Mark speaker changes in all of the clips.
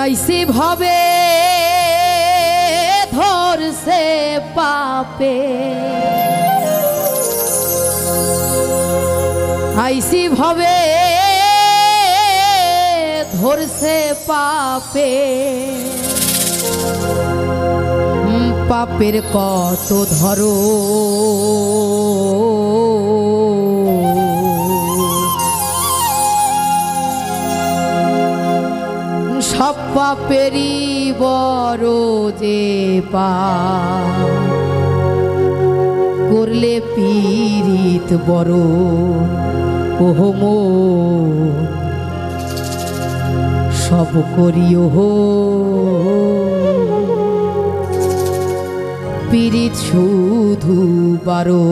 Speaker 1: আইসি ভাবে ধরছে পাপে, আইসি ভাবে ধরছে পাপে, পাপের কত ধরো সব পাপেরই বড় যে পাপ, করলে পীড়িত বড় ওহম সব করিও পীড়িত শুধু বারো।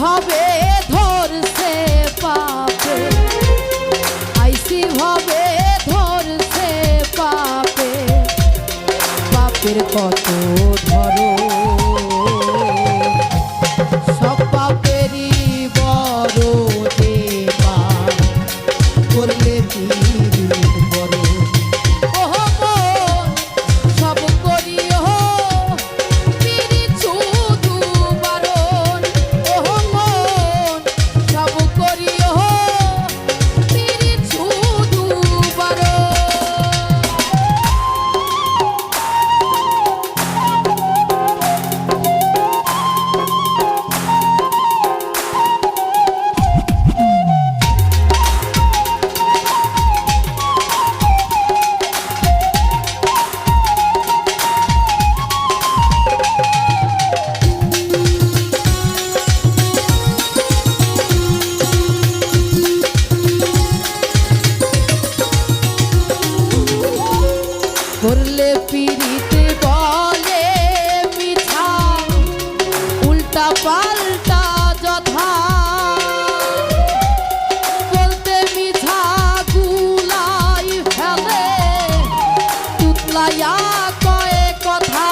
Speaker 1: ভাবে ধরছে পাপে, আইসি ভাবে ধরছে পাপে, পাপের কত ধরো সব পাপেরই বড় যে পাপ, করলে পীড়িত বড় ওহম সব করিও পীড়িত শুধু বারণ। করলে পীড়িত বলে মিঠা উল্টা পাল্টা যথা, বলতে মিঠা গুলাই ফেলে তুতলাইয়া কয়ে কথা।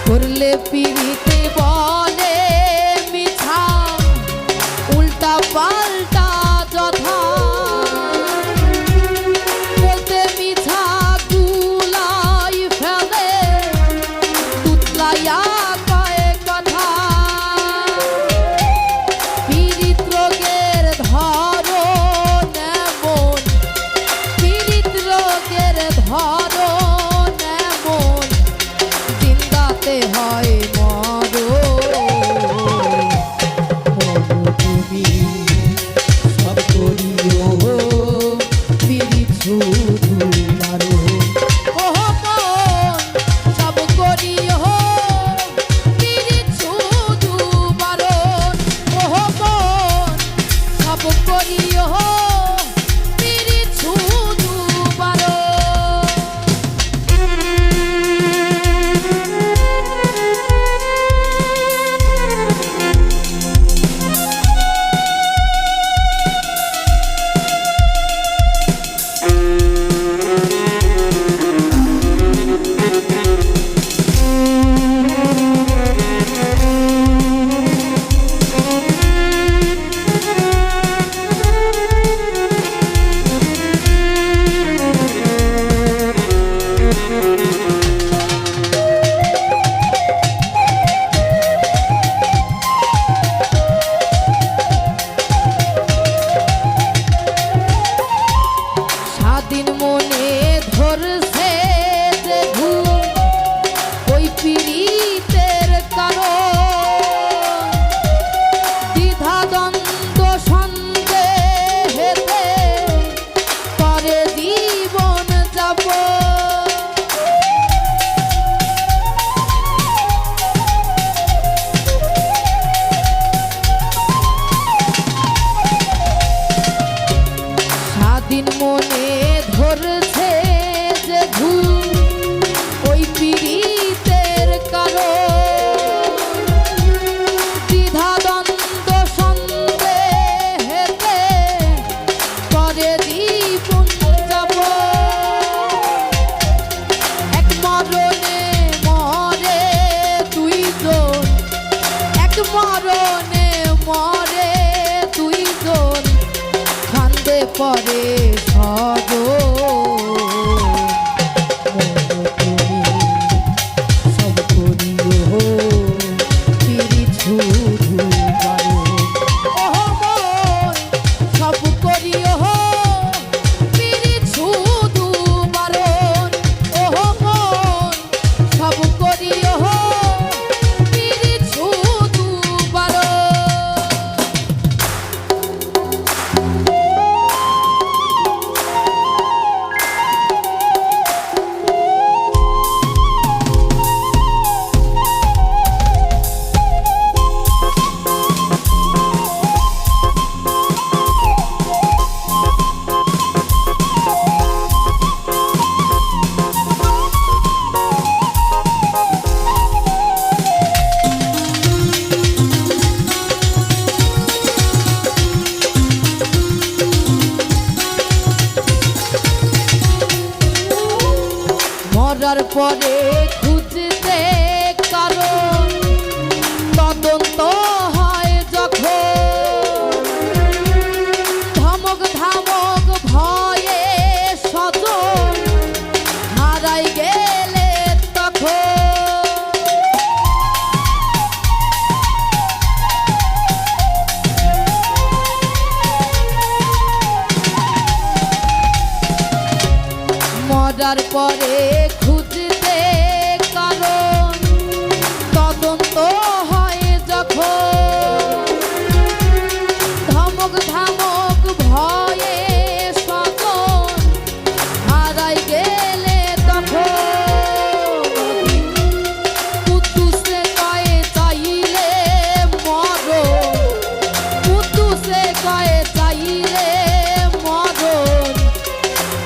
Speaker 1: করলে পীড়িত বলে মিঠা উল্টা পাল্টা যথা, বলতে মিঠা গুলাই ফেলে তুতলাইয়া কয়ে কথা। পীড়িত রোগের ধরন এমন, পীড়িত রোগের ধরন এমন, জিন্দাতে হয় মন। মরার পরে খুঁজতে কারণ তদন্ত হয় যখন ধমক ধামক ভয়ে স্বজন হারাই গেলে তখন মরার পরে খুঁজতে কারণ তদন্ত হয় যখন ধমক ধামক ভয়ে স্বজন হারাই গেলে তখন কুদ্দুসে কয়ে চাইলে মরণ কুদ্দুসে কয়ে চাইলে মরণ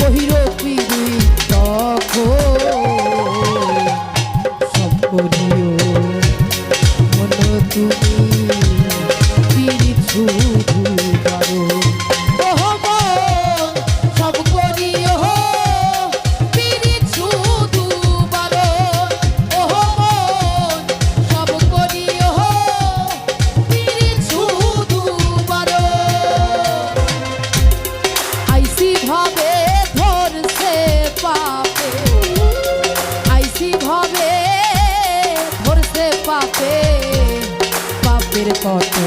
Speaker 1: কহির পিড়ি সব করিও মন তুমি পীড়িত শুধু পারো ওহ মন সব করিও পীড়িত শুধু পারো ওহ মন সব করিও পীড়িত শুধু পারো আইসি ভাবে ধরছে পাপে আইসি ভাবে ধরছে পাপে পাপের কথা